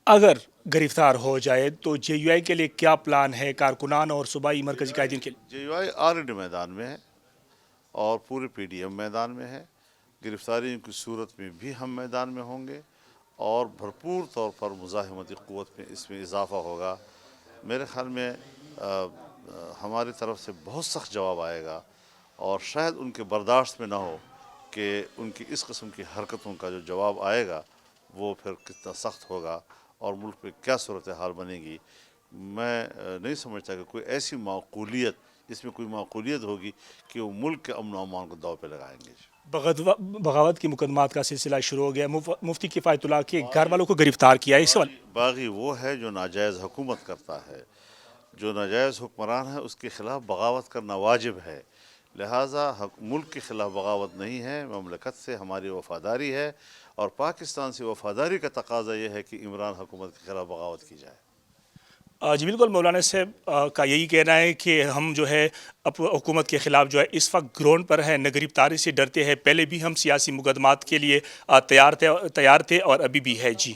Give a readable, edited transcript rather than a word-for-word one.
اگر گرفتار ہو جائے تو جے یو آئی کے لیے کیا پلان ہے کارکنان اور صوبائی مرکزی قائدین کے لیے؟ جے یو آئی آلریڈی میدان میں ہے اور پورے پی ڈی ایم میدان میں ہے. گرفتاریوں کی صورت میں بھی ہم میدان میں ہوں گے اور بھرپور طور پر مزاحمتی قوت میں اس میں اضافہ ہوگا. میرے خیال میں ہماری طرف سے بہت سخت جواب آئے گا اور شاید ان کے برداشت میں نہ ہو کہ ان کی اس قسم کی حرکتوں کا جو جواب آئے گا وہ پھر کتنا سخت ہوگا اور ملک پہ کیا صورتحال بنے گی. میں نہیں سمجھتا کہ کوئی ایسی معقولیت اس میں کوئی معقولیت ہوگی کہ وہ ملک کے امن و امان کو داؤ پہ لگائیں گے. بغاوت کی مقدمات کا سلسلہ شروع ہو گیا. مفتی کفایت اللہ کے گھر والوں کو گرفتار کیا ہے اس سوال. باغی وہ ہے جو ناجائز حکومت کرتا ہے. جو ناجائز حکمران ہے اس کے خلاف بغاوت کرنا واجب ہے. لہٰذا ملک کے خلاف بغاوت نہیں ہے، مملکت سے ہماری وفاداری ہے اور پاکستان سے وفاداری کا تقاضا یہ ہے کہ عمران حکومت کے خلاف بغاوت کی جائے. جی بالکل، مولانا صاحب کا یہی کہنا ہے کہ ہم جو ہے حکومت کے خلاف جو ہے اس وقت گراؤنڈ پر ہے، نہ گرفتاری سے ڈرتے ہیں. پہلے بھی ہم سیاسی مقدمات کے لیے تیار تھے اور ابھی بھی ہے. جی